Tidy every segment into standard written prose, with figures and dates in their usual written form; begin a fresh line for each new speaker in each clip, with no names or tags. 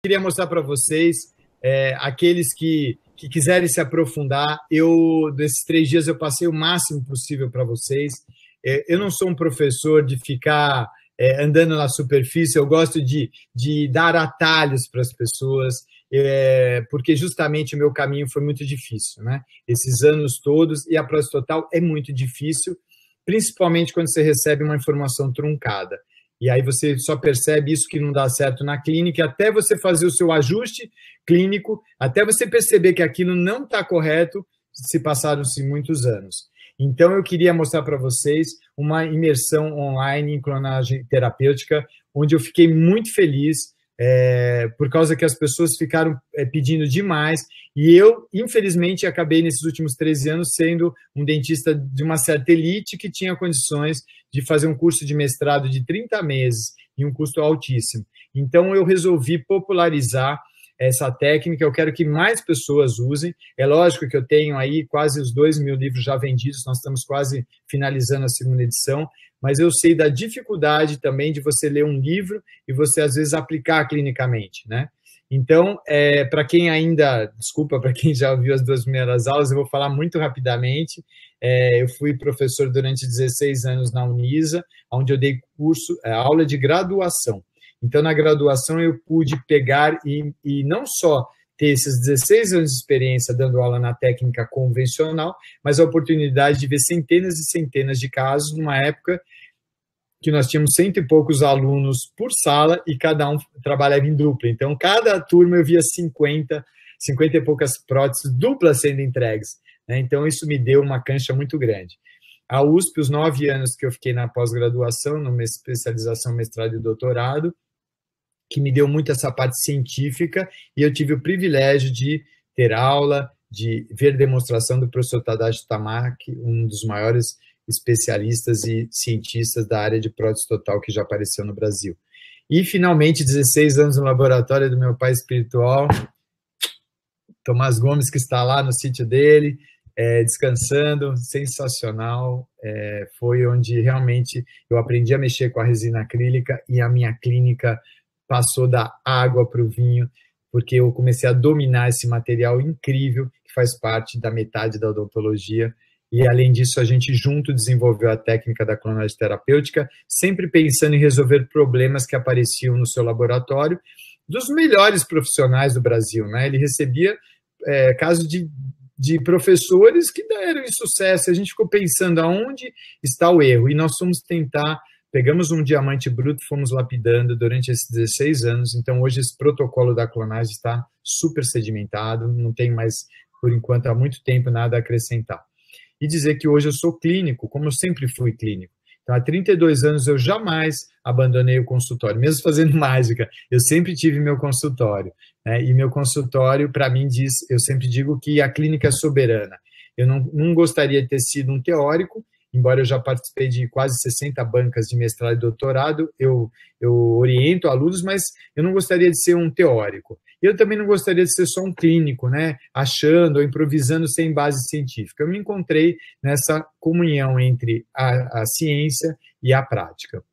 queria mostrar para vocês, aqueles que quiserem se aprofundar, desses 3 dias eu passei o máximo possível para vocês. Eu não sou um professor de ficar andando na superfície, eu gosto de dar atalhos para as pessoas, porque justamente o meu caminho foi muito difícil, né? Esses anos todos, e a prótese total é muito difícil, principalmente quando você recebe uma informação truncada. E aí você só percebe isso que não dá certo na clínica, até você fazer o seu ajuste clínico, até você perceber que aquilo não está correto, se passaram-se muitos anos. Então, eu queria mostrar para vocês uma imersão online em clonagem terapêutica, onde eu fiquei muito feliz, por causa que as pessoas ficaram pedindo demais, e eu, infelizmente, acabei nesses últimos 13 anos sendo um dentista de uma certa elite que tinha condições de fazer um curso de mestrado de 30 meses e um custo altíssimo. Então, eu resolvi popularizar essa técnica, eu quero que mais pessoas usem. É lógico que eu tenho aí quase os 2.000 livros já vendidos, nós estamos quase finalizando a 2ª edição, mas eu sei da dificuldade também de você ler um livro e você, às vezes, aplicar clinicamente, né? Então, para quem ainda, desculpa, para quem já ouviu as 2 primeiras aulas, eu vou falar muito rapidamente. Eu fui professor durante 16 anos na Unisa, onde eu dei aula de graduação. Então, na graduação, eu pude pegar e não só ter esses 16 anos de experiência dando aula na técnica convencional, mas a oportunidade de ver centenas e centenas de casos numa época que nós tínhamos 100 e poucos alunos por sala e cada um trabalhava em dupla. Então, cada turma eu via 50 e poucas próteses duplas sendo entregues, né? Então, isso me deu uma cancha muito grande. A USP, os 9 anos que eu fiquei na pós-graduação, numa especialização, mestrado e doutorado, que me deu muito essa parte científica, e eu tive o privilégio de ter aula, de ver demonstração do professor Tadashi Tamaki, um dos maiores especialistas e cientistas da área de prótese total que já apareceu no Brasil. E, finalmente, 16 anos no laboratório do meu pai espiritual, Tomás Gomes, que está lá no sítio dele, descansando, sensacional. Foi onde realmente eu aprendi a mexer com a resina acrílica e a minha clínica passou da água para o vinho, porque eu comecei a dominar esse material incrível que faz parte da metade da odontologia. E, além disso, a gente junto desenvolveu a técnica da clonagem terapêutica, sempre pensando em resolver problemas que apareciam no seu laboratório, dos melhores profissionais do Brasil, né? Ele recebia casos de professores que deram insucesso. A gente ficou pensando aonde está o erro, e nós fomos pegamos um diamante bruto, fomos lapidando durante esses 16 anos, então hoje esse protocolo da clonagem está super sedimentado, não tem mais, por enquanto, há muito tempo, nada a acrescentar. E dizer que hoje eu sou clínico, como eu sempre fui clínico. Então, há 32 anos eu jamais abandonei o consultório, mesmo fazendo mágica, eu sempre tive meu consultório, né? E meu consultório, para mim, eu sempre digo que a clínica é soberana. Eu não gostaria de ter sido um teórico, embora eu já participei de quase 60 bancas de mestrado e doutorado, eu oriento alunos, mas eu não gostaria de ser um teórico. Eu também não gostaria de ser só um clínico, né, achando ou improvisando sem base científica. Eu me encontrei nessa comunhão entre a ciência e a prática.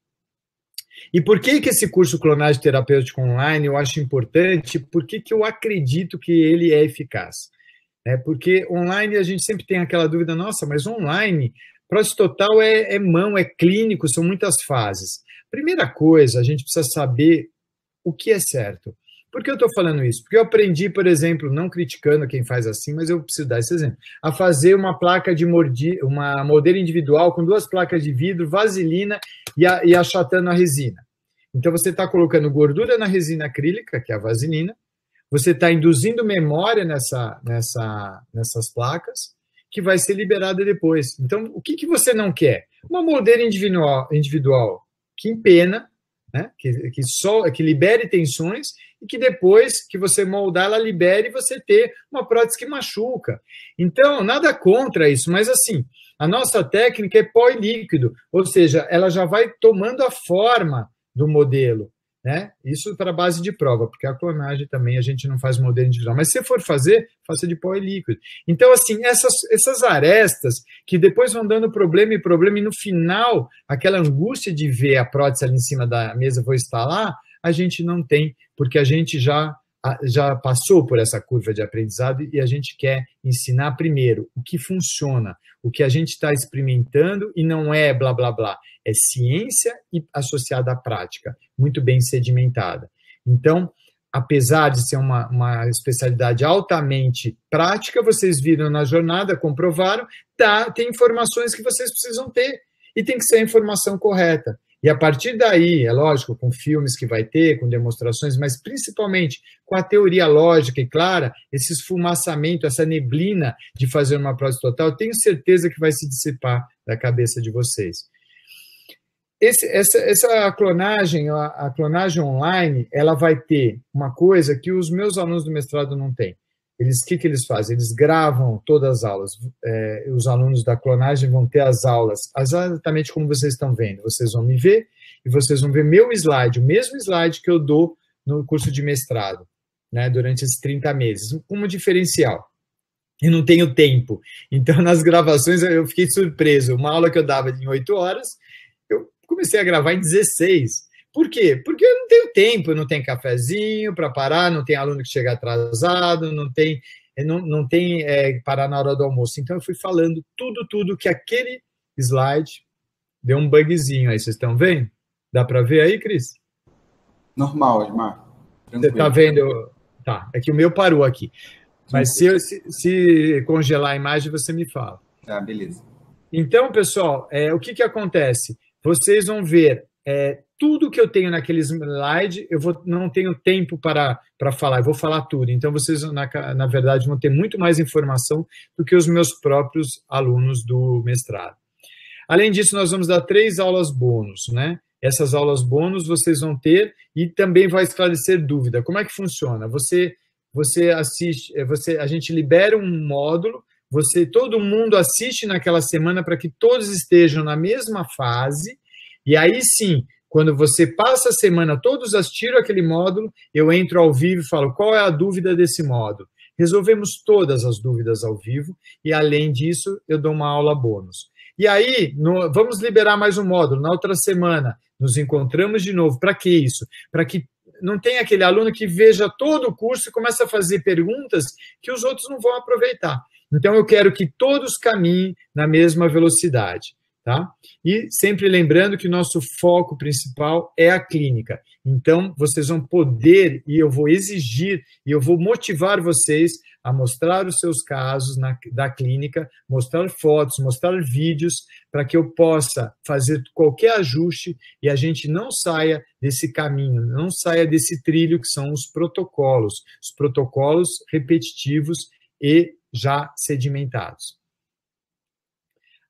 E por que esse curso Clonagem Terapêutica Online eu acho importante? Por que eu acredito que ele é eficaz? Porque online a gente sempre tem aquela dúvida, nossa, mas online, prótese total é mão, é clínico, são muitas fases. Primeira coisa, a gente precisa saber o que é certo. Por que eu estou falando isso? Porque eu aprendi, por exemplo, não criticando quem faz assim, mas eu preciso dar esse exemplo, a fazer uma placa de uma moldeira individual com 2 placas de vidro, vaselina e achatando a resina. Então, você está colocando gordura na resina acrílica, que é a vaselina, você está induzindo memória nessas placas, que vai ser liberada depois. Então, o que você não quer? Uma moldeira individual que empena, né? que libere tensões e que depois que você moldar, ela libere e você ter uma prótese que machuca. Então, nada contra isso, mas assim, a nossa técnica é pó e líquido, ou seja, ela já vai tomando a forma do modelo, né? Isso para a base de prova, porque a clonagem também a gente não faz modelo individual, mas se for fazer, faça de pó e líquido. Então, assim, essas arestas que depois vão dando problema e no final, aquela angústia de ver a prótese ali em cima da mesa, vou instalar, a gente não tem, porque a gente já já passou por essa curva de aprendizado e a gente quer ensinar primeiro o que funciona, o que a gente está experimentando e não é blá, blá, blá. É ciência e associada à prática, muito bem sedimentada. Então, apesar de ser uma especialidade altamente prática, vocês viram na jornada, comprovaram, tem informações que vocês precisam ter e tem que ser a informação correta. E a partir daí, é lógico, com filmes que vai ter, com demonstrações, mas principalmente com a teoria lógica e clara, esse esfumaçamento, essa neblina de fazer uma prótese total, eu tenho certeza que vai se dissipar da cabeça de vocês. Essa clonagem, a clonagem online, ela vai ter uma coisa que os meus alunos do mestrado não têm. O que eles fazem? Eles gravam todas as aulas. Os alunos da clonagem vão ter as aulas exatamente como vocês estão vendo. Vocês vão me ver e vocês vão ver meu slide, o mesmo slide que eu dou no curso de mestrado, né, durante esses 30 meses, como diferencial. E não tenho tempo. Então, nas gravações, eu fiquei surpreso. Uma aula que eu dava em 8 horas, eu comecei a gravar em 16. Por quê? Porque eu não tenho tempo, não tem cafezinho para parar, não tem aluno que chega atrasado, não tem parar na hora do almoço. Então, eu fui falando tudo que aquele slide deu um bugzinho aí. Vocês estão vendo? Dá para ver aí, Cris?
Normal, Edmar.
Você está vendo? Tá, é que o meu parou aqui. Mas se congelar a imagem, você me fala.
Tá, beleza.
Então, pessoal, o que acontece? Vocês vão ver tudo que eu tenho naquele slide, não tenho tempo para falar, eu vou falar tudo. Então, vocês, na verdade, vão ter muito mais informação do que os meus próprios alunos do mestrado. Além disso, nós vamos dar 3 aulas bônus, né? Essas aulas bônus vocês vão ter e também vai esclarecer dúvida. Como é que funciona? Você assiste, a gente libera um módulo, todo mundo assiste naquela semana para que todos estejam na mesma fase, e aí sim, quando você passa a semana, todos assistiram aquele módulo, eu entro ao vivo e falo, qual é a dúvida desse módulo? Resolvemos todas as dúvidas ao vivo, e além disso, eu dou uma aula bônus. E aí, vamos liberar mais um módulo, na outra semana, nos encontramos de novo. Para que isso? Para que não tenha aquele aluno que veja todo o curso e comece a fazer perguntas que os outros não vão aproveitar. Então, eu quero que todos caminhem na mesma velocidade. Tá? E sempre lembrando que nosso foco principal é a clínica. Então, vocês vão poder, e eu vou exigir, e eu vou motivar vocês a mostrar os seus casos da clínica, mostrar fotos, mostrar vídeos, para que eu possa fazer qualquer ajuste e a gente não saia desse caminho, não saia desse trilho que são os protocolos repetitivos e já sedimentados.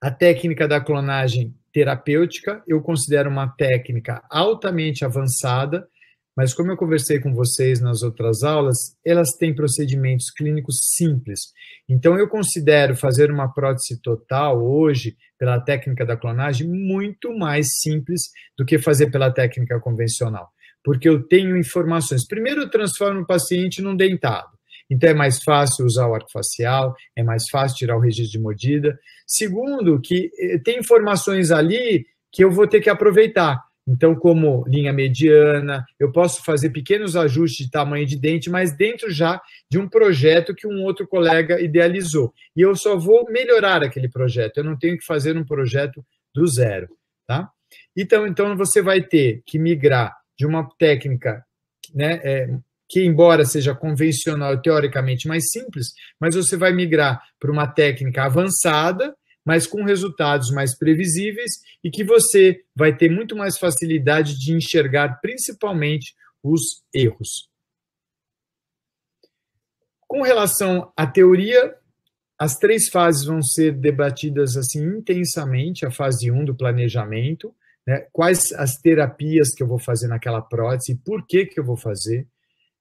A técnica da clonagem terapêutica, eu considero uma técnica altamente avançada, mas como eu conversei com vocês nas outras aulas, elas têm procedimentos clínicos simples. Então, eu considero fazer uma prótese total hoje, pela técnica da clonagem, muito mais simples do que fazer pela técnica convencional, porque eu tenho informações. Primeiro, eu transformo o paciente num dentado. Então, é mais fácil usar o arco facial, é mais fácil tirar o registro de mordida. Segundo, que tem informações ali que eu vou ter que aproveitar. Então, como linha mediana, eu posso fazer pequenos ajustes de tamanho de dente, mas dentro já de um projeto que um outro colega idealizou. E eu só vou melhorar aquele projeto, eu não tenho que fazer um projeto do zero. Tá? Então você vai ter que migrar de uma técnica, né, que embora seja convencional, teoricamente mais simples, mas você vai migrar para uma técnica avançada, mas com resultados mais previsíveis e que você vai ter muito mais facilidade de enxergar principalmente os erros. Com relação à teoria, as 3 fases vão ser debatidas assim intensamente, a fase 1 do planejamento, né? Quais as terapias que eu vou fazer naquela prótese, por que eu vou fazer.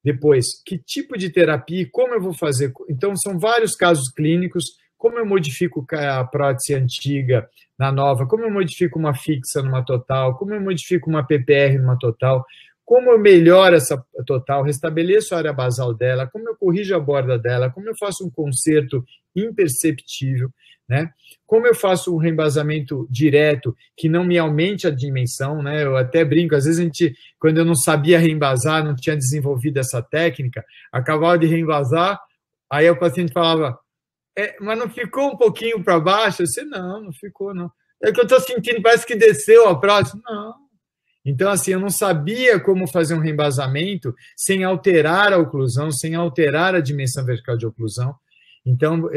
Depois, que tipo de terapia e como eu vou fazer? Então, são vários casos clínicos, como eu modifico a prótese antiga na nova, como eu modifico uma fixa numa total, como eu modifico uma PPR numa total, como eu melhoro essa total, restabeleço a área basal dela, como eu corrijo a borda dela, como eu faço um conserto imperceptível, né? Como eu faço um reembasamento direto que não me aumente a dimensão, né? Eu até brinco, às vezes quando eu não sabia reembasar, não tinha desenvolvido essa técnica, acabava de reembasar, aí o paciente falava, mas não ficou um pouquinho para baixo? Eu disse, não ficou, não. É que eu estou sentindo, parece que desceu a prótese. Não. Então, assim, eu não sabia como fazer um reembasamento sem alterar a oclusão, sem alterar a dimensão vertical de oclusão. Então,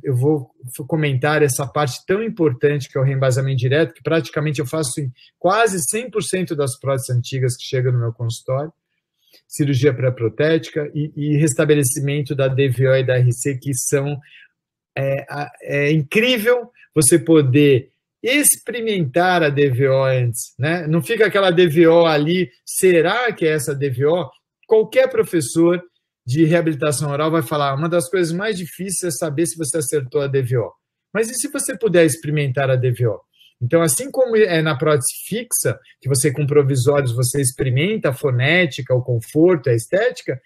eu vou comentar essa parte tão importante que é o reembasamento direto, que praticamente eu faço em quase 100% das próteses antigas que chegam no meu consultório, cirurgia pré-protética e restabelecimento da DVO e da RC, que são... É incrível você poder experimentar a DVO antes, né? Não fica aquela DVO ali, será que é essa DVO? Qualquer professor de reabilitação oral vai falar, uma das coisas mais difíceis é saber se você acertou a DVO. Mas e se você puder experimentar a DVO? Então, assim como é na prótese fixa, que você com provisórios você experimenta a fonética, o conforto, a estética,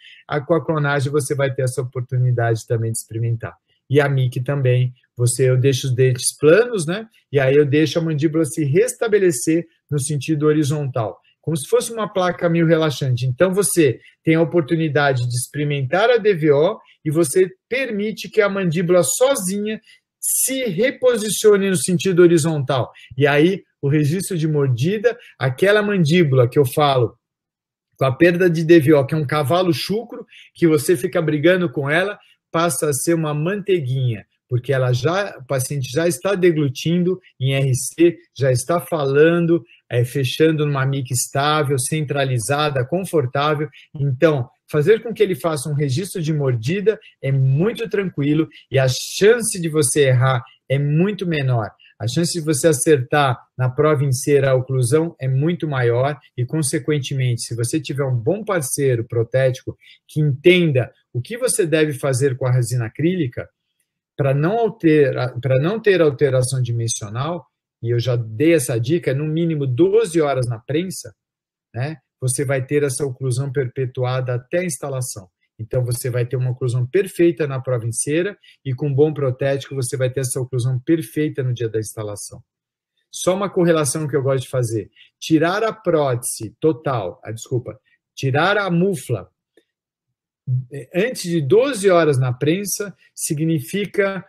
com a clonagem você vai ter essa oportunidade também de experimentar. E a MIC também, eu deixo os dentes planos, né? E aí eu deixo a mandíbula se restabelecer no sentido horizontal, como se fosse uma placa meio relaxante. Então, você tem a oportunidade de experimentar a DVO e você permite que a mandíbula sozinha se reposicione no sentido horizontal. E aí, o registro de mordida, aquela mandíbula que eu falo, com a perda de DVO, que é um cavalo chucro, que você fica brigando com ela, passa a ser uma manteiguinha, porque o paciente já está deglutindo em RC, já está falando, fechando numa MIC estável, centralizada, confortável. Então, fazer com que ele faça um registro de mordida é muito tranquilo e a chance de você errar é muito menor. A chance de você acertar na prova inteira a oclusão é muito maior e, consequentemente, se você tiver um bom parceiro protético que entenda o que você deve fazer com a resina acrílica para não ter alteração dimensional, e eu já dei essa dica, no mínimo 12 horas na prensa, né, você vai ter essa oclusão perpetuada até a instalação. Então, você vai ter uma oclusão perfeita na prova em cera e com um bom protético você vai ter essa oclusão perfeita no dia da instalação. Só uma correlação que eu gosto de fazer. Tirar a prótese total, tirar a mufla antes de 12 horas na prensa significa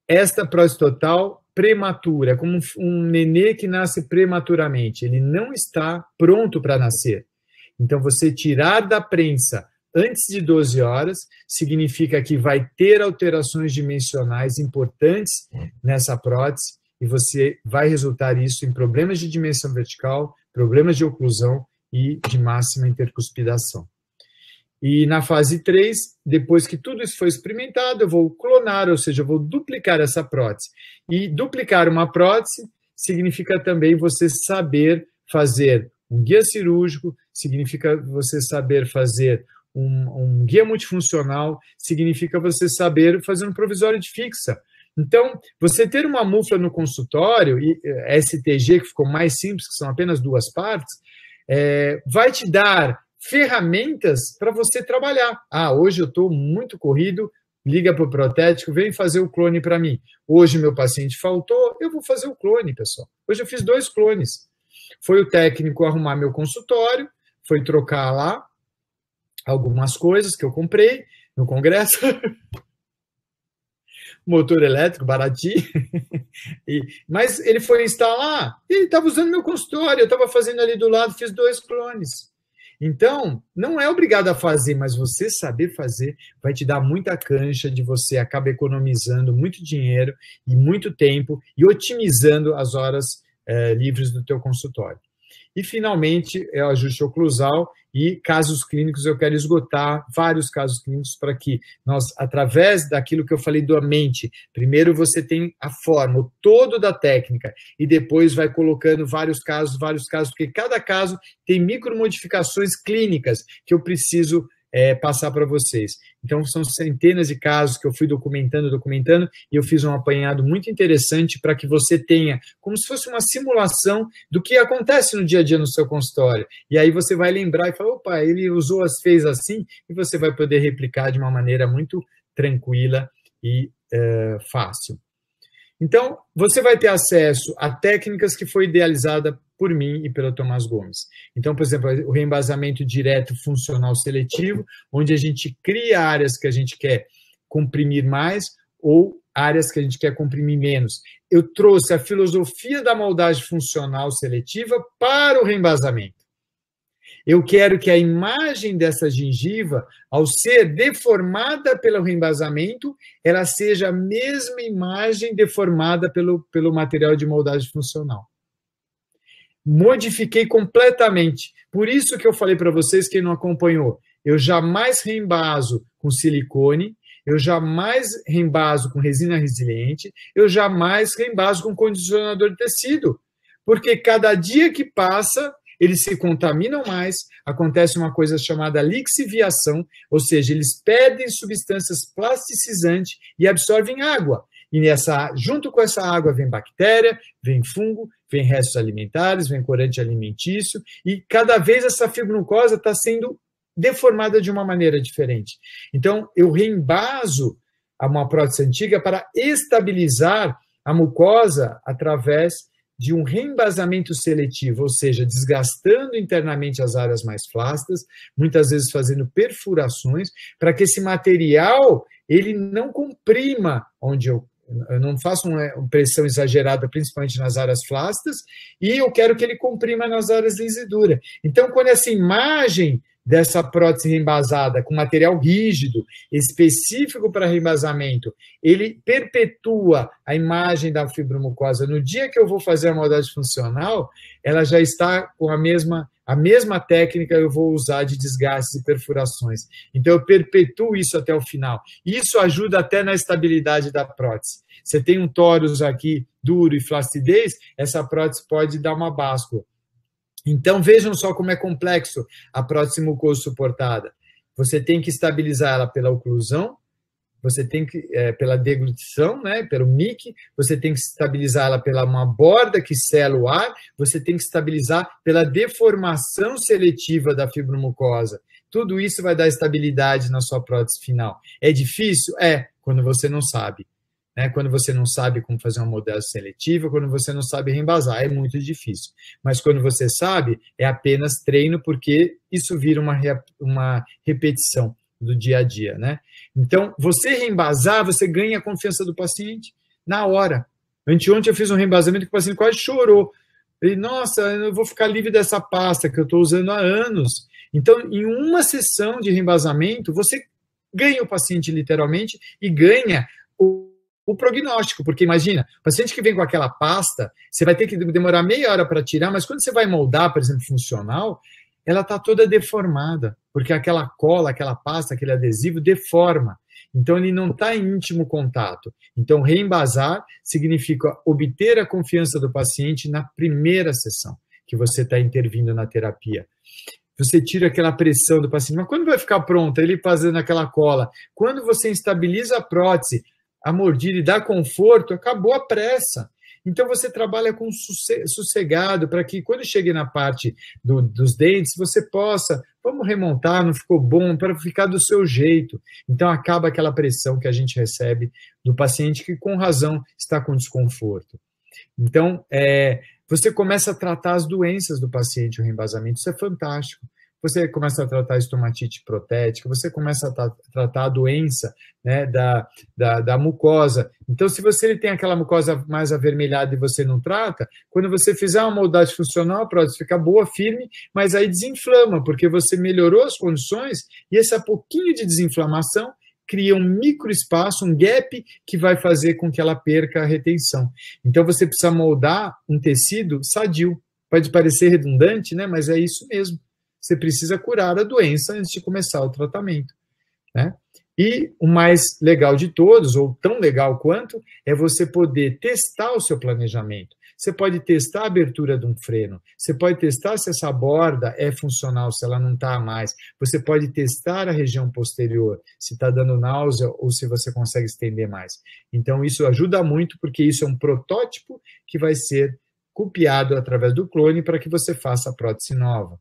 esta prótese total prematura, é como um nenê que nasce prematuramente. Ele não está pronto para nascer. Então, você tirar da prensa antes de 12 horas, significa que vai ter alterações dimensionais importantes nessa prótese e você vai resultar isso em problemas de dimensão vertical, problemas de oclusão e de máxima intercuspidação. E na fase 3, depois que tudo isso foi experimentado, eu vou clonar, ou seja, eu vou duplicar essa prótese. E duplicar uma prótese significa também você saber fazer um guia cirúrgico, significa você saber fazer um guia multifuncional, significa você saber fazer um provisório de fixa. Então, você ter uma mufla no consultório, e STG, que ficou mais simples, que são apenas 2 partes, vai te dar ferramentas para você trabalhar. Hoje eu estou muito corrido, liga para o protético, vem fazer o clone para mim. Hoje meu paciente faltou, eu vou fazer o clone, pessoal. Hoje eu fiz 2 clones. Foi o técnico arrumar meu consultório, foi trocar lá algumas coisas que eu comprei no congresso, motor elétrico, baratinho, mas ele foi instalar e ele estava usando meu consultório, eu estava fazendo ali do lado, fiz 2 clones. Então, não é obrigado a fazer, mas você saber fazer vai te dar muita cancha de você acaba economizando muito dinheiro e muito tempo e otimizando as horas livres do teu consultório. E, finalmente, é o ajuste oclusal e casos clínicos. Eu quero esgotar vários casos clínicos para que nós, através daquilo que eu falei da mente, primeiro você tem a forma, o todo da técnica, e depois vai colocando vários casos, porque cada caso tem micromodificações clínicas que eu preciso passar para vocês. Então, são centenas de casos que eu fui documentando, e eu fiz um apanhado muito interessante para que você tenha, como se fosse uma simulação do que acontece no dia a dia no seu consultório. E aí você vai lembrar e falar, opa, ele fez assim, e você vai poder replicar de uma maneira muito tranquila e fácil. Então, você vai ter acesso a técnicas que foi idealizada por mim e pelo Tomás Gomes. Então, por exemplo, o reembasamento direto funcional seletivo, onde a gente cria áreas que a gente quer comprimir mais ou áreas que a gente quer comprimir menos. Eu trouxe a filosofia da moldagem funcional seletiva para o reembasamento. Eu quero que a imagem dessa gengiva, ao ser deformada pelo reembasamento, ela seja a mesma imagem deformada pelo material de moldagem funcional. Modifiquei completamente. Por isso que eu falei para vocês, quem não acompanhou, eu jamais reembaso com silicone, eu jamais reembaso com resina resiliente, eu jamais reembaso com condicionador de tecido, porque cada dia que passa, eles se contaminam mais, acontece uma coisa chamada lixiviação, ou seja, eles perdem substâncias plasticizantes e absorvem água. E junto com essa água vem bactéria, vem fungo, vem restos alimentares, vem corante alimentício, e cada vez essa fibromucosa está sendo deformada de uma maneira diferente. Então, eu reembaso uma prótese antiga para estabilizar a mucosa através de um reembasamento seletivo, ou seja, desgastando internamente as áreas mais flácidas, muitas vezes fazendo perfurações, para que esse material ele não comprima onde eu não faço uma pressão exagerada, principalmente nas áreas flácidas, e eu quero que ele comprima nas áreas lisa e dura. Então, quando essa imagem dessa prótese reembasada com material rígido, específico para reembasamento, ele perpetua a imagem da fibromucosa. No dia que eu vou fazer a moldagem funcional, ela já está com a mesma técnica eu vou usar de desgastes e perfurações. Então, eu perpetuo isso até o final. Isso ajuda até na estabilidade da prótese. Você tem um tórax aqui duro e flacidez, essa prótese pode dar uma báscula. Então, vejam só como é complexo a prótese mucosa suportada. Você tem que estabilizar ela pela oclusão, você tem que, pela deglutição, né, pelo MIC, você tem que estabilizar ela pela uma borda que sela o ar, você tem que estabilizar pela deformação seletiva da fibromucosa. Tudo isso vai dar estabilidade na sua prótese final. É difícil? É, quando você não sabe. Quando você não sabe como fazer uma moldagem seletiva, quando você não sabe reembasar, é muito difícil. Mas quando você sabe, é apenas treino, porque isso vira uma repetição do dia a dia, né? Então, você reembasar, você ganha a confiança do paciente na hora. Anteontem eu fiz um reembasamento que o paciente quase chorou. Ele, nossa, eu vou ficar livre dessa pasta que eu estou usando há anos. Então, em uma sessão de reembasamento, você ganha o paciente literalmente e ganha o prognóstico, porque imagina, o paciente que vem com aquela pasta, você vai ter que demorar meia hora para tirar, mas quando você vai moldar, por exemplo, funcional, ela está toda deformada, porque aquela cola, aquela pasta, aquele adesivo deforma. Então, ele não está em íntimo contato. Então, reembasar significa obter a confiança do paciente na primeira sessão que você está intervindo na terapia. Você tira aquela pressão do paciente, mas quando vai ficar pronta, ele fazendo aquela cola? Quando você estabiliza a prótese, a mordida e dá conforto, acabou a pressa. Então, você trabalha com sossegado para que, quando chegue na parte dos dentes, você possa, vamos remontar, não ficou bom, para ficar do seu jeito. Então, acaba aquela pressão que a gente recebe do paciente que, com razão, está com desconforto. Então, você começa a tratar as doenças do paciente, o reembasamento, isso é fantástico. Você começa a tratar a estomatite protética, você começa a tratar a doença, né, da mucosa. Então, se você tem aquela mucosa mais avermelhada e você não trata, quando você fizer uma moldagem funcional, a prótese fica boa, firme, mas aí desinflama, porque você melhorou as condições e esse pouquinho de desinflamação cria um microespaço, um gap, que vai fazer com que ela perca a retenção. Então, você precisa moldar um tecido sadio. Pode parecer redundante, né, mas é isso mesmo. Você precisa curar a doença antes de começar o tratamento. né? E o mais legal de todos, ou tão legal quanto, é você poder testar o seu planejamento. Você pode testar a abertura de um freno, você pode testar se essa borda é funcional, se ela não está mais, você pode testar a região posterior, se está dando náusea ou se você consegue estender mais. Então, isso ajuda muito, porque isso é um protótipo que vai ser copiado através do clone para que você faça a prótese nova.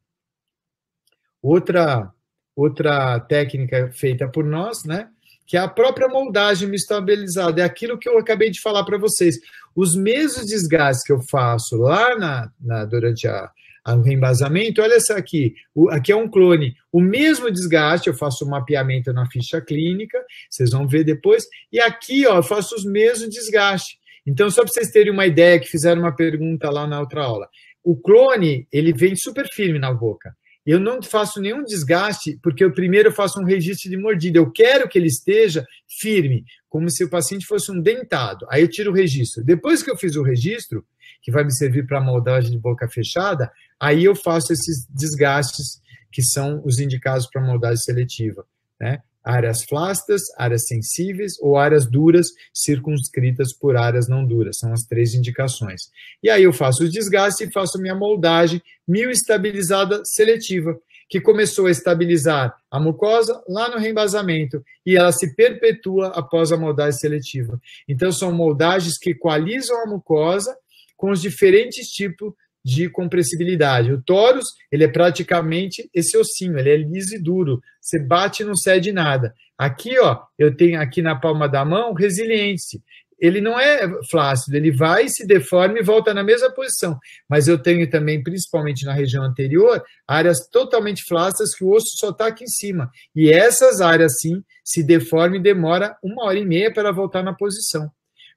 Outra técnica feita por nós, né, que é a própria moldagem estabilizada, é aquilo que eu acabei de falar para vocês. Os mesmos desgastes que eu faço lá durante o reembasamento, olha essa aqui, aqui é um clone, o mesmo desgaste, eu faço um mapeamento na ficha clínica, vocês vão ver depois, e aqui, ó, eu faço os mesmos desgastes. Então, só para vocês terem uma ideia, que fizeram uma pergunta lá na outra aula, o clone, ele vem super firme na boca. Eu não faço nenhum desgaste, porque eu primeiro faço um registro de mordida. Eu quero que ele esteja firme, como se o paciente fosse um dentado. Aí eu tiro o registro. Depois que eu fiz o registro, que vai me servir para a moldagem de boca fechada, aí eu faço esses desgastes que são os indicados para moldagem seletiva, né? Áreas flácidas, áreas sensíveis ou áreas duras circunscritas por áreas não duras. São as 3 indicações. E aí eu faço os desgastes e faço minha moldagem mioestabilizada seletiva, que começou a estabilizar a mucosa lá no reembasamento e ela se perpetua após a moldagem seletiva. Então, são moldagens que equalizam a mucosa com os diferentes tipos de compressibilidade. O torus, ele é praticamente esse ossinho, ele é liso e duro. Você bate e não cede nada. Aqui, ó, eu tenho aqui na palma da mão resiliência. Ele não é flácido, ele vai, se deforma e volta na mesma posição. Mas eu tenho também, principalmente na região anterior, áreas totalmente flácidas que o osso só está aqui em cima. E essas áreas, sim, se deformam e demora 1h30 para voltar na posição.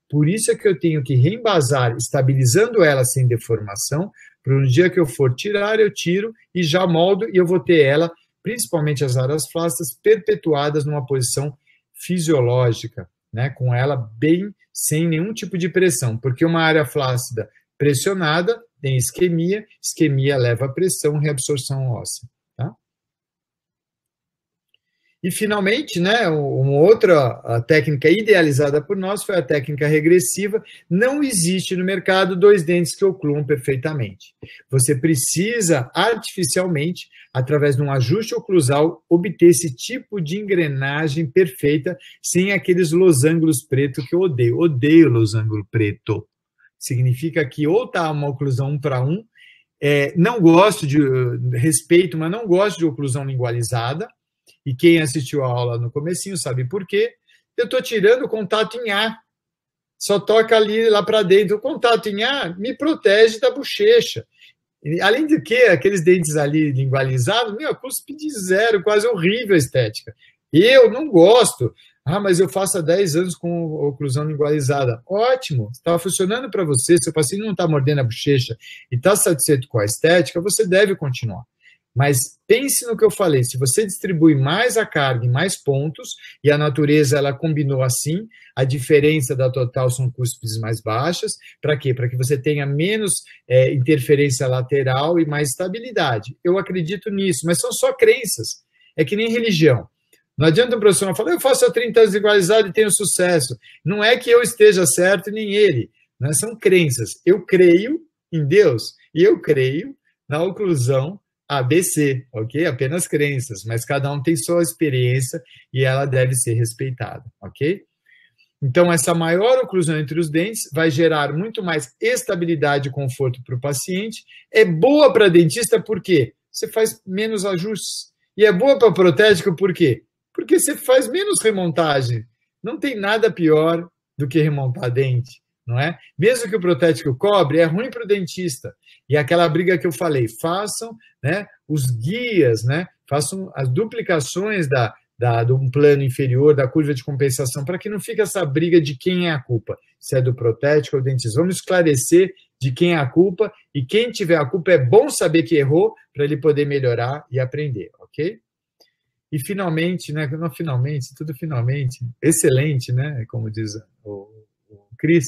Por isso é que eu tenho que reembasar, estabilizando ela sem deformação, para um dia que eu for tirar, eu tiro e já moldo, e eu vou ter ela, principalmente as áreas flácidas, perpetuadas numa posição fisiológica, né, com ela bem, sem nenhum tipo de pressão, porque uma área flácida pressionada tem isquemia, isquemia leva a pressão, reabsorção óssea. E, finalmente, né, uma outra técnica idealizada por nós foi a técnica regressiva. Não existe no mercado 2 dentes que ocluam perfeitamente. Você precisa, artificialmente, através de um ajuste oclusal, obter esse tipo de engrenagem perfeita, sem aqueles losângulos pretos que eu odeio. Odeio losango preto. Significa que ou está uma oclusão 1 para 1, não gosto de respeito, mas não gosto de oclusão lingualizada. E quem assistiu a aula no comecinho sabe por quê. Eu estou tirando o contato em A. Só toca ali lá para dentro. O contato em A me protege da bochecha. E, além de que, aqueles dentes ali lingualizados, meu, cúspide zero, quase horrível a estética. Eu não gosto. Mas eu faço há 10 anos com oclusão lingualizada. Ótimo, estava funcionando para você. Se o paciente não está mordendo a bochecha e está satisfeito com a estética, você deve continuar. Mas pense no que eu falei, se você distribui mais a carga em mais pontos, e a natureza ela combinou assim, a diferença da total são cúspides mais baixas, para quê? Para que você tenha menos interferência lateral e mais estabilidade. Eu acredito nisso, mas são só crenças, é que nem religião. Não adianta um profissional falar, eu faço há 30 anos igualizado e tenho sucesso. Não é que eu esteja certo, nem ele, né? São crenças. Eu creio em Deus, e eu creio na oclusão ABC, ok? Apenas crenças, mas cada um tem sua experiência e ela deve ser respeitada, ok? Então, essa maior oclusão entre os dentes vai gerar muito mais estabilidade e conforto para o paciente. É boa para dentista por quê? Você faz menos ajustes. E é boa para protético por quê? Porque você faz menos remontagem. Não tem nada pior do que remontar dente, não é? Mesmo que o protético cobre, é ruim para o dentista. E aquela briga que eu falei, façam, né, os guias, né, façam as duplicações de um plano inferior, da curva de compensação, para que não fique essa briga de quem é a culpa, se é do protético ou do dentista. Vamos esclarecer de quem é a culpa, e quem tiver a culpa é bom saber que errou, para ele poder melhorar e aprender, ok? E finalmente, né, não finalmente, tudo finalmente, excelente, né, como diz o Cris,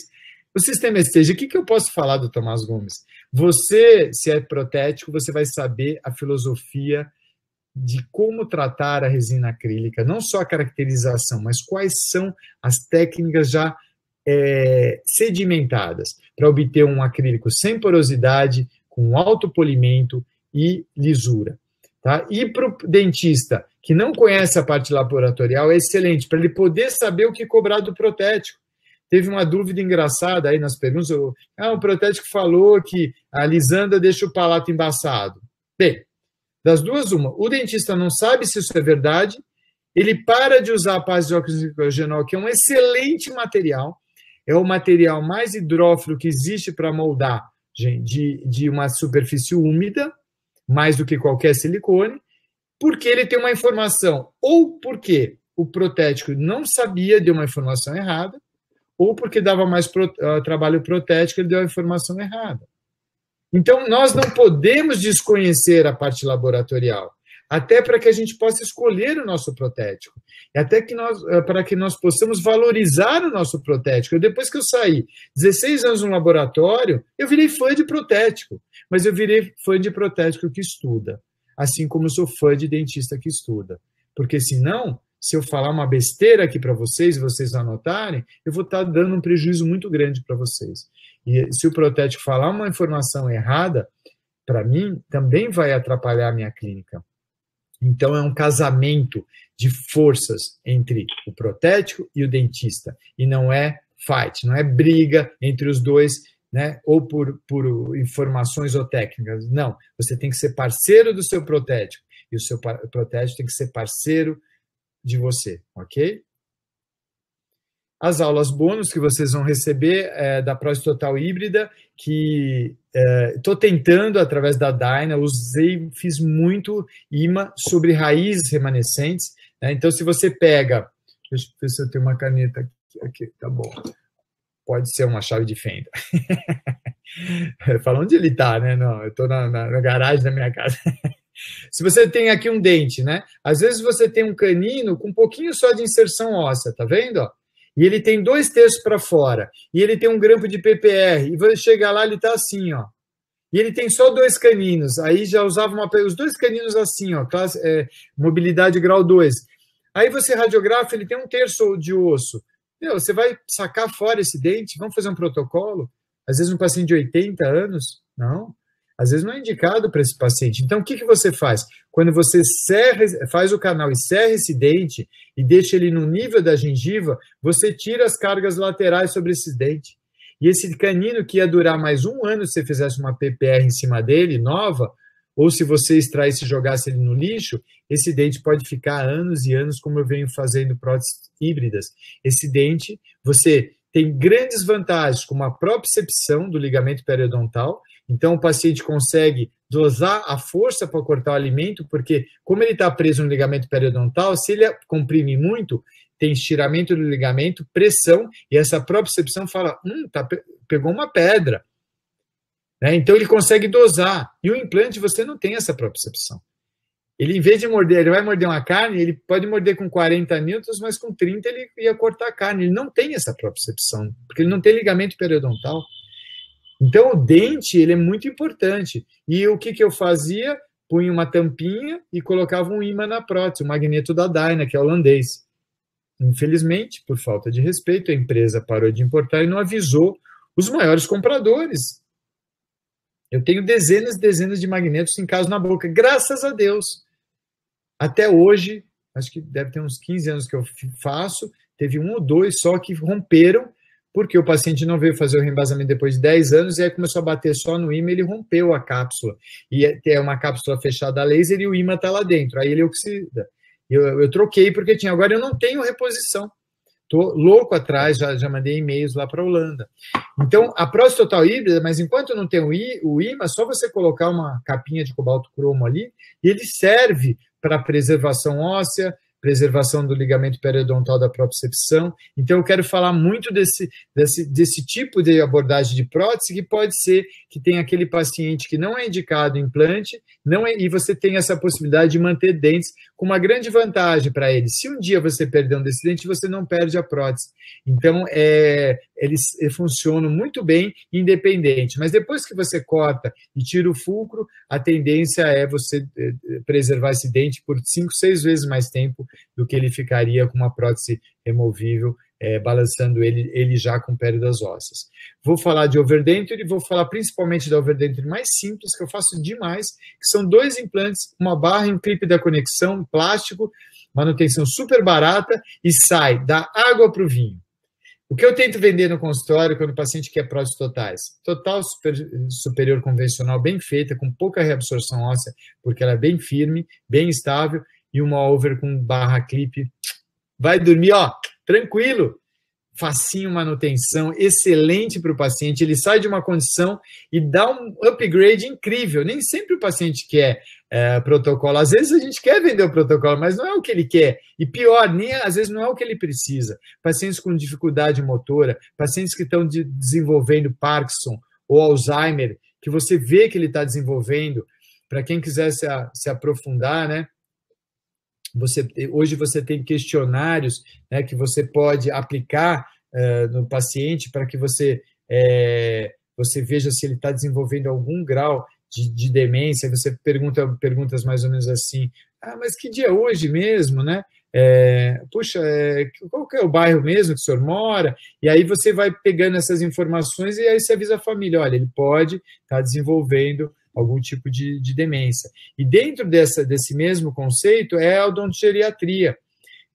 o sistema esteja, o que eu posso falar do Tomás Gomes? Você, se é protético, você vai saber a filosofia de como tratar a resina acrílica, não só a caracterização, mas quais são as técnicas já sedimentadas para obter um acrílico sem porosidade, com alto polimento e lisura. Tá? E para o dentista que não conhece a parte laboratorial, é excelente, para ele poder saber o que cobrar do protético. Teve uma dúvida engraçada aí nas perguntas, o protético falou que a lisanda deixa o palato embaçado. Bem, das duas, uma, o dentista não sabe se isso é verdade, ele para de usar a pasta de oxigênio, que é um excelente material, é o material mais hidrófilo que existe para moldar de uma superfície úmida, mais do que qualquer silicone, porque ele tem uma informação, ou porque o protético não sabia, deu uma informação errada, ou porque dava mais trabalho protético, ele deu a informação errada. Então, nós não podemos desconhecer a parte laboratorial, até para que a gente possa escolher o nosso protético, e até para que nós possamos valorizar o nosso protético. Depois que eu saí 16 anos no laboratório, eu virei fã de protético, mas eu virei fã de protético que estuda, assim como eu sou fã de dentista que estuda. Porque senão, se eu falar uma besteira aqui para vocês, e vocês anotarem, eu vou estar dando um prejuízo muito grande para vocês. E se o protético falar uma informação errada, para mim, também vai atrapalhar a minha clínica. Então, é um casamento de forças entre o protético e o dentista. E não é fight, não é briga entre os dois, né? Ou por informações ou técnicas. Não, você tem que ser parceiro do seu protético. E o seu protético tem que ser parceiro de você, ok? As aulas bônus que vocês vão receber da prótese total híbrida, que estou tentando através da Dyna, fiz muito imã sobre raízes remanescentes, né? Então, se você pega, deixa eu ver se eu tenho uma caneta aqui, tá bom, pode ser uma chave de fenda. Fala onde ele está, né? Não, eu estou na garagem da minha casa. Se você tem aqui um dente, né? Às vezes você tem um canino com um pouquinho só de inserção óssea, tá vendo? Ó? E ele tem 2/3 para fora, e ele tem um grampo de PPR, e você chegar lá, ele está assim, ó. E ele tem só 2 caninos, aí já usava os 2 caninos assim, ó, mobilidade grau 2. Aí você radiografa, ele tem 1/3 de osso. Você vai sacar fora esse dente? Vamos fazer um protocolo? Às vezes um paciente de 80 anos? Não. Às vezes não é indicado para esse paciente. Então, o que você faz? Quando você faz o canal e serra esse dente e deixa ele no nível da gengiva, você tira as cargas laterais sobre esse dente. E esse canino que ia durar mais 1 ano se você fizesse uma PPR em cima dele, nova, ou se você extraísse e jogasse ele no lixo, esse dente pode ficar anos e anos, como eu venho fazendo próteses híbridas. Esse dente, você tem grandes vantagens, como a propriocepção do ligamento periodontal. Então, o paciente consegue dosar a força para cortar o alimento, porque como ele está preso no ligamento periodontal, se ele comprime muito, tem estiramento do ligamento, pressão, e essa propriocepção fala, pegou uma pedra. Né? Então, ele consegue dosar. E o implante, você não tem essa propriocepção. Ele, em vez de morder, ele vai morder uma carne, ele pode morder com 40 newtons, mas com 30 ele ia cortar a carne. Ele não tem essa propriocepção, porque ele não tem ligamento periodontal. Então, o dente, ele é muito importante. E o que eu fazia? Punha uma tampinha e colocava um ímã na prótese, o magneto da Dyna, que é holandês. Infelizmente, por falta de respeito, a empresa parou de importar e não avisou os maiores compradores. Eu tenho dezenas e dezenas de magnetos em casa na boca, graças a Deus. Até hoje, acho que deve ter uns 15 anos que eu faço, teve 1 ou 2 só que romperam, porque o paciente não veio fazer o reembasamento depois de 10 anos, e aí começou a bater só no ímã, ele rompeu a cápsula. E é uma cápsula fechada a laser e o ímã está lá dentro, aí ele oxida. Eu troquei porque tinha, agora eu não tenho reposição. Estou louco atrás, já mandei e-mails lá para a Holanda. Então, a prótese total híbrida, mas enquanto não tem o ímã, é só você colocar uma capinha de cobalto cromo ali, e ele serve para preservação óssea, preservação do ligamento periodontal da propriocepção. Então, eu quero falar muito desse tipo de abordagem de prótese, que pode ser que tem aquele paciente que não é indicado implante, e você tem essa possibilidade de manter dentes com uma grande vantagem para ele. Se um dia você perder um desse dente, você não perde a prótese. Então, é eles funcionam muito bem independente, mas depois que você corta e tira o fulcro, a tendência é você preservar esse dente por 5, 6 vezes mais tempo do que ele ficaria com uma prótese removível, balançando ele já com perdas ósseas. Vou falar de overdenture e vou falar principalmente da overdenture mais simples, que eu faço demais, que são 2 implantes, uma barra e um clipe da conexão, plástico, manutenção super barata e sai da água para o vinho. O que eu tento vender no consultório quando o paciente quer próteses totais? Total superior convencional, bem feita, com pouca reabsorção óssea, porque ela é bem firme, bem estável, e uma over com barra clipe. Vai dormir, ó, tranquilo. Facinho manutenção, excelente para o paciente, ele sai de uma condição e dá um upgrade incrível. Nem sempre o paciente quer protocolo, às vezes a gente quer vender o protocolo, mas não é o que ele quer, e pior, às vezes não é o que ele precisa. Pacientes com dificuldade motora, pacientes que estão desenvolvendo Parkinson ou Alzheimer, que você vê que ele está desenvolvendo, para quem quiser se aprofundar, né? Hoje você tem questionários, né, que você pode aplicar no paciente para que você veja se ele está desenvolvendo algum grau de demência. Você perguntas mais ou menos assim, mas que dia é hoje mesmo, né? Puxa, qual que é o bairro mesmo que o senhor mora? E aí você vai pegando essas informações e aí você avisa a família, olha, ele pode estar desenvolvendo algum tipo de demência. E dentro desse mesmo conceito é a odontogeriatria,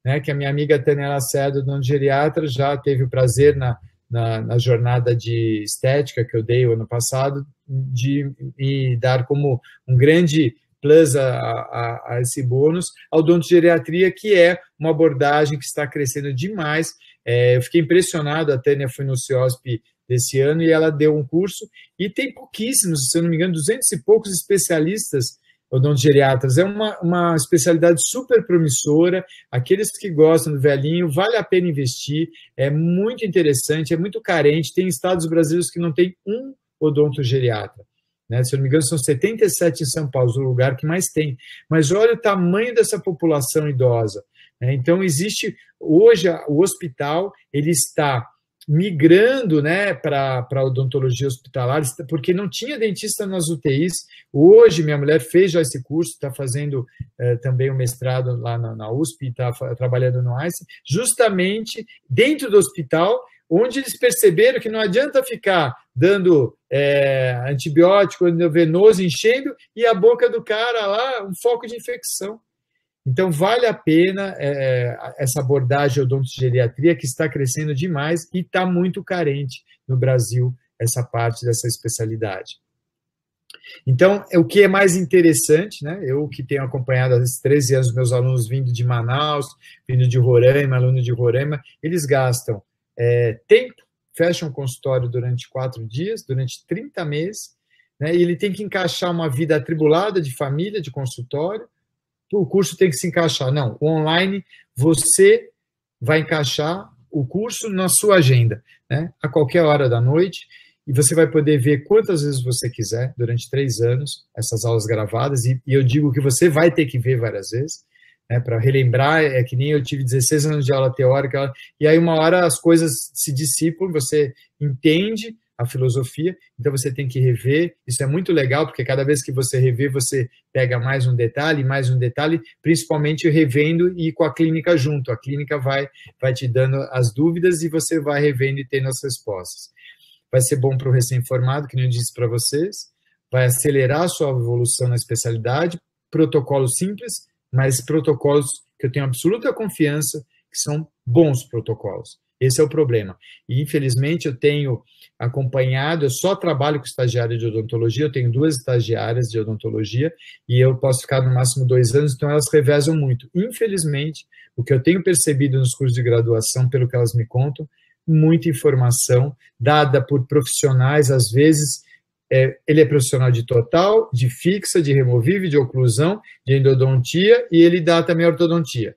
né, que a minha amiga Tânia Lacerda, odontogeriatra, já teve o prazer na jornada de estética que eu dei o ano passado, de me dar como um grande plus a esse bônus, a odontogeriatria, que é uma abordagem que está crescendo demais. Eu fiquei impressionado, a Tânia foi no CIOSP desse ano e ela deu um curso e tem pouquíssimos, se eu não me engano, 200 e poucos especialistas odontogeriatras. É uma especialidade super promissora. Aqueles que gostam do velhinho, vale a pena investir, é muito interessante, é muito carente. Tem estados brasileiros que não tem um odontogeriatra, né? Se eu não me engano, são 77 em São Paulo, o lugar que mais tem. Mas olha o tamanho dessa população idosa, né? Então, existe hoje o hospital, ele está migrando, né, para a odontologia hospitalar, porque não tinha dentista nas UTIs. Hoje, minha mulher fez já esse curso, está fazendo também o mestrado lá na USP, está trabalhando no Einstein, justamente dentro do hospital, onde eles perceberam que não adianta ficar dando antibiótico endovenoso, enchendo, e a boca do cara lá, um foco de infecção. Então, vale a pena essa abordagem odontogeriatria, que está crescendo demais e está muito carente no Brasil, essa parte dessa especialidade. Então, o que é mais interessante, né? Eu que tenho acompanhado há 13 anos meus alunos vindo de Manaus, vindo de Roraima, aluno de Roraima, eles gastam tempo, fecham um consultório durante 4 dias, durante 30 meses, né? E ele tem que encaixar uma vida atribulada de família, de consultório. O curso tem que se encaixar. Não, o online, você vai encaixar o curso na sua agenda, né? A qualquer hora da noite, e você vai poder ver quantas vezes você quiser, durante 3 anos, essas aulas gravadas, e eu digo que você vai ter que ver várias vezes, né, para relembrar. É que nem eu tive 16 anos de aula teórica, e aí uma hora as coisas se dissipam, você entende a filosofia, então você tem que rever. Isso é muito legal, porque cada vez que você revê, você pega mais um detalhe, principalmente revendo e com a clínica junto. A clínica vai te dando as dúvidas e você vai revendo e tendo as respostas. Vai ser bom para o recém-formado, que nem eu disse para vocês, vai acelerar a sua evolução na especialidade, protocolos simples, mas protocolos que eu tenho absoluta confiança que são bons protocolos. Esse é o problema. E, infelizmente, eu tenho acompanhado, eu só trabalho com estagiária de odontologia, eu tenho 2 estagiárias de odontologia, e eu posso ficar no máximo 2 anos, então elas revezam muito. Infelizmente, o que eu tenho percebido nos cursos de graduação, pelo que elas me contam, muita informação dada por profissionais, às vezes, ele é profissional de total, de fixa, de removível, de oclusão, de endodontia, e ele dá também ortodontia.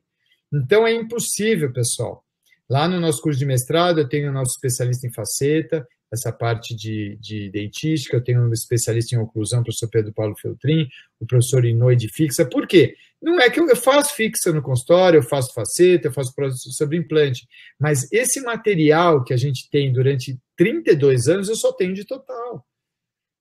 Então, é impossível, pessoal. Lá no nosso curso de mestrado, eu tenho o nosso especialista em faceta, essa parte de dentística, eu tenho um especialista em oclusão, o professor Pedro Paulo Feltrin, o professor Inoi de fixa. Por quê? Não é que eu faço fixa no consultório, eu faço faceta, eu faço sobre implante, mas esse material que a gente tem durante 32 anos, eu só tenho de total.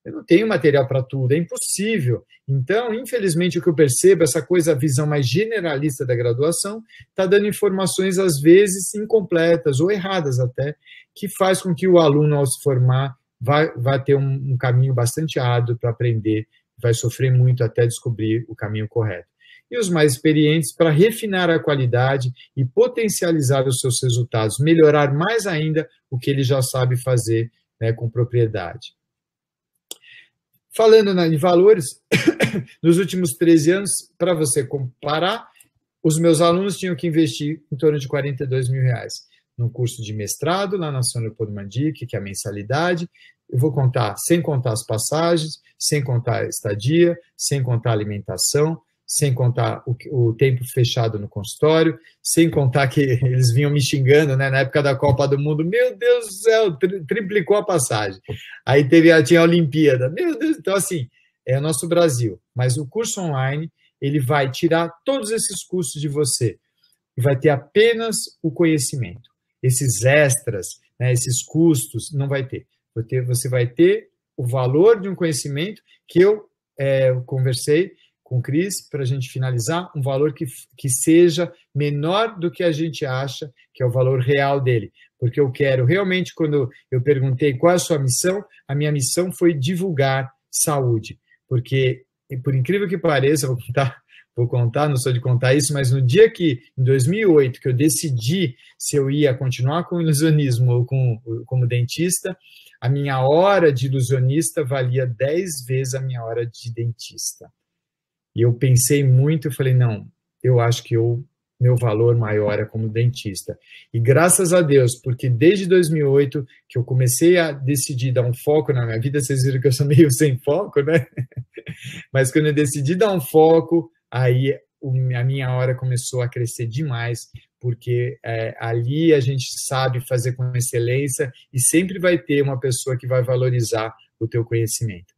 Eu não tenho material para tudo, é impossível. Então, infelizmente, o que eu percebo, essa coisa, a visão mais generalista da graduação, está dando informações, às vezes, incompletas ou erradas até, que faz com que o aluno, ao se formar, vai ter um caminho bastante árduo para aprender, vai sofrer muito até descobrir o caminho correto. E os mais experientes, para refinar a qualidade e potencializar os seus resultados, melhorar mais ainda o que ele já sabe fazer, né, com propriedade. Falando em valores, nos últimos 13 anos, para você comparar, os meus alunos tinham que investir em torno de R$42 mil num curso de mestrado, lá na São Leopoldo Mandic, que é a mensalidade. Eu vou contar, sem contar as passagens, sem contar a estadia, sem contar a alimentação, sem contar o tempo fechado no consultório, sem contar que eles vinham me xingando, né, na época da Copa do Mundo, meu Deus do céu, triplicou a passagem. Aí tinha a Olimpíada, meu Deus, então assim, é o nosso Brasil. Mas o curso online, ele vai tirar todos esses custos de você e vai ter apenas o conhecimento. Esses extras, né, esses custos, não vai ter. Você vai ter o valor de um conhecimento que eu conversei com o Cris, para a gente finalizar, um valor que seja menor do que a gente acha que é o valor real dele. Porque eu quero, realmente, quando eu perguntei qual é a sua missão, a minha missão foi divulgar saúde. Porque, por incrível que pareça, vou contar, não sou de contar isso, mas no dia que, em 2008, que eu decidi se eu ia continuar com o ilusionismo ou como dentista, a minha hora de ilusionista valia 10 vezes a minha hora de dentista. E eu pensei muito, eu falei, não, eu acho que meu valor maior é como dentista. E graças a Deus, porque desde 2008 que eu comecei a decidir dar um foco na minha vida, vocês viram que eu sou meio sem foco, né? Mas quando eu decidi dar um foco, aí a minha hora começou a crescer demais, porque ali a gente sabe fazer com excelência e sempre vai ter uma pessoa que vai valorizar o teu conhecimento.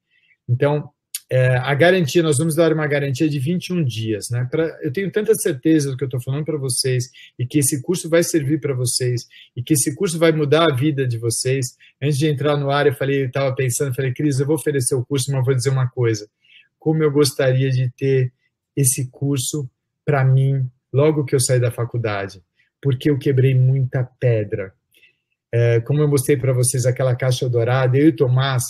Então, a garantia, nós vamos dar uma garantia de 21 dias, né? Eu tenho tanta certeza do que eu estou falando para vocês e que esse curso vai servir para vocês e que esse curso vai mudar a vida de vocês. Antes de entrar no ar, eu estava pensando, Cris, eu vou oferecer o curso, mas vou dizer uma coisa. Como eu gostaria de ter esse curso para mim, logo que eu saí da faculdade, porque eu quebrei muita pedra. Como eu mostrei para vocês aquela caixa dourada, eu e o Tomás,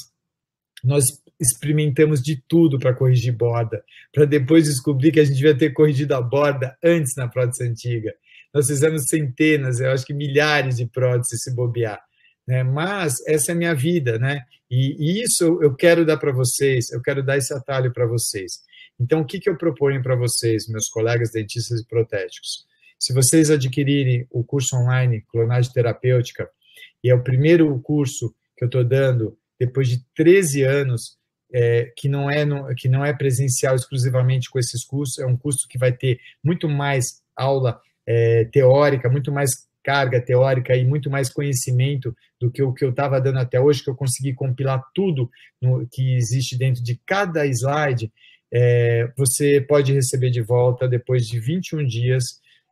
nós experimentamos de tudo para corrigir borda, para depois descobrir que a gente devia ter corrigido a borda antes na prótese antiga. Nós fizemos centenas, eu acho que milhares de próteses se bobear, né? Mas essa é a minha vida, né? E isso eu quero dar para vocês, eu quero dar esse atalho para vocês. Então, o que eu proponho para vocês, meus colegas dentistas e protéticos? Se vocês adquirirem o curso online Clonagem Terapêutica, e é o primeiro curso que eu estou dando depois de 13 anos, que não é presencial exclusivamente com esses cursos, é um curso que vai ter muito mais aula teórica, muito mais carga teórica e muito mais conhecimento do que o que eu estava dando até hoje, que eu consegui compilar tudo que existe dentro de cada slide. Você pode receber de volta depois de 21 dias,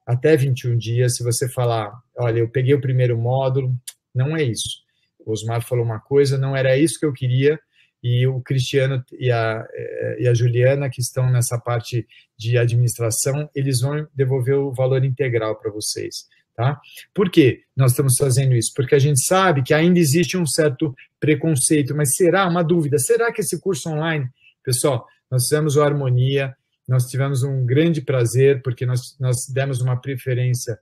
até 21 dias, se você falar, olha, eu peguei o primeiro módulo, não é isso. O Osmar falou uma coisa, não era isso que eu queria, e o Cristiano e a Juliana, que estão nessa parte de administração, eles vão devolver o valor integral para vocês, tá? Por que nós estamos fazendo isso? Porque a gente sabe que ainda existe um certo preconceito, mas uma dúvida, será que esse curso online, pessoal, nós fizemos o Harmonia, nós tivemos um grande prazer, porque nós demos uma preferência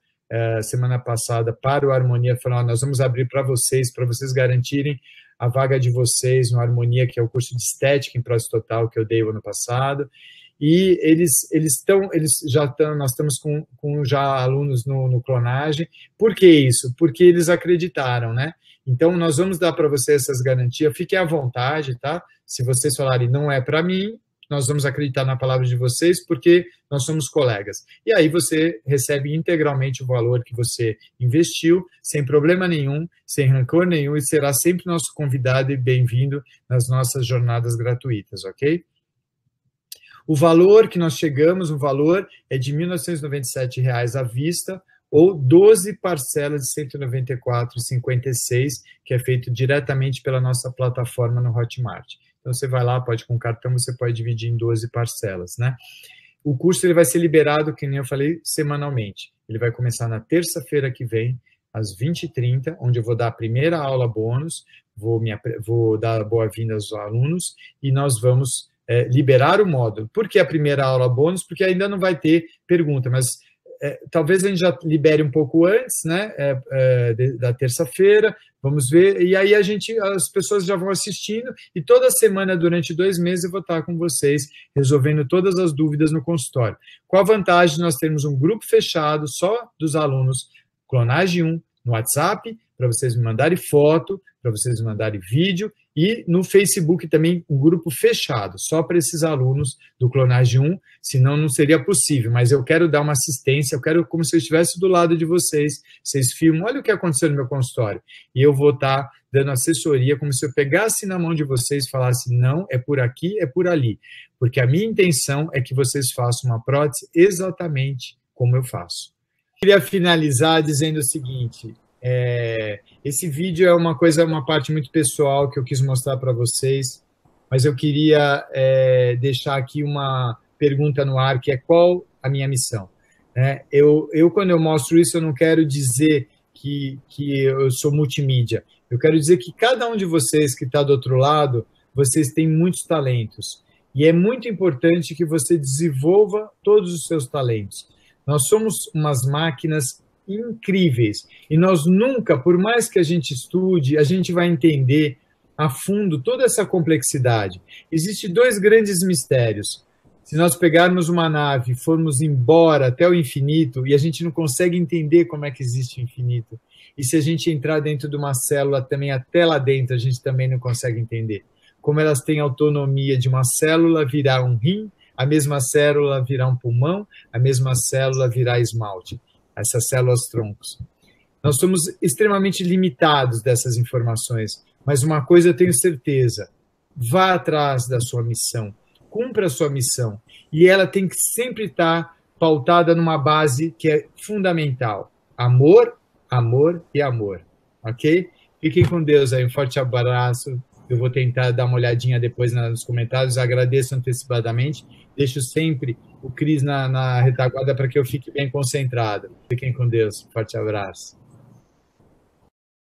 semana passada para o Harmonia, falando, nós vamos abrir para vocês garantirem a vaga de vocês no Harmonia, que é o curso de estética em prótese total que eu dei o ano passado, e nós estamos com já alunos no Clonagem. Por que isso? Porque eles acreditaram, né? Então, nós vamos dar para vocês essas garantias, fiquem à vontade, tá? Se vocês falarem, não é para mim, nós vamos acreditar na palavra de vocês porque nós somos colegas. E aí você recebe integralmente o valor que você investiu, sem problema nenhum, sem rancor nenhum, e será sempre nosso convidado e bem-vindo nas nossas jornadas gratuitas, ok? O valor que nós chegamos, o valor é de R$ 1.997 à vista, ou 12 parcelas de R$ 194,56, que é feito diretamente pela nossa plataforma no Hotmart. Então, você vai lá, pode com cartão, você pode dividir em 12 parcelas, né? O curso ele vai ser liberado, que nem eu falei, semanalmente. Ele vai começar na terça-feira que vem, às 20h30, onde eu vou dar a primeira aula bônus, vou dar boa-vinda aos alunos, e nós vamos liberar o módulo. Por que a primeira aula bônus? Porque ainda não vai ter pergunta, mas talvez a gente já libere um pouco antes, né, da terça-feira, vamos ver, e aí as pessoas já vão assistindo, e toda semana, durante 2 meses, eu vou estar com vocês, resolvendo todas as dúvidas no consultório. Qual a vantagem de nós termos um grupo fechado, só dos alunos Clonagem 1, no WhatsApp, para vocês me mandarem foto, para vocês me mandarem vídeo, e no Facebook também um grupo fechado, só para esses alunos do Clonagem 1, senão não seria possível, mas eu quero dar uma assistência, eu quero como se eu estivesse do lado de vocês, vocês filmam, olha o que aconteceu no meu consultório, e eu vou estar dando assessoria, como se eu pegasse na mão de vocês e falasse, não, é por aqui, é por ali, porque a minha intenção é que vocês façam uma prótese exatamente como eu faço. Eu queria finalizar dizendo o seguinte, esse vídeo é uma parte muito pessoal que eu quis mostrar para vocês, mas eu queria deixar aqui uma pergunta no ar, que é qual a minha missão? Quando eu mostro isso, eu não quero dizer que eu sou multimídia, eu quero dizer que cada um de vocês que está do outro lado, vocês têm muitos talentos, e é muito importante que você desenvolva todos os seus talentos. Nós somos umas máquinas incríveis. E nós nunca, por mais que a gente estude, a gente vai entender a fundo toda essa complexidade. Existem 2 grandes mistérios. Se nós pegarmos uma nave e formos embora até o infinito, e a gente não consegue entender como é que existe o infinito, e se a gente entrar dentro de uma célula também, até lá dentro, a gente também não consegue entender. Como elas têm autonomia de uma célula virar um rim, a mesma célula virar um pulmão, a mesma célula virar esmalte. Essas células troncos. Nós somos extremamente limitados dessas informações, mas uma coisa eu tenho certeza, vá atrás da sua missão, cumpra a sua missão, e ela tem que sempre estar pautada numa base que é fundamental, amor, amor e amor, ok? Fiquem com Deus aí, um forte abraço, eu vou tentar dar uma olhadinha depois nos comentários, agradeço antecipadamente, deixo sempre o Cris na retaguarda para que eu fique bem concentrado. Fiquem com Deus. Forte abraço.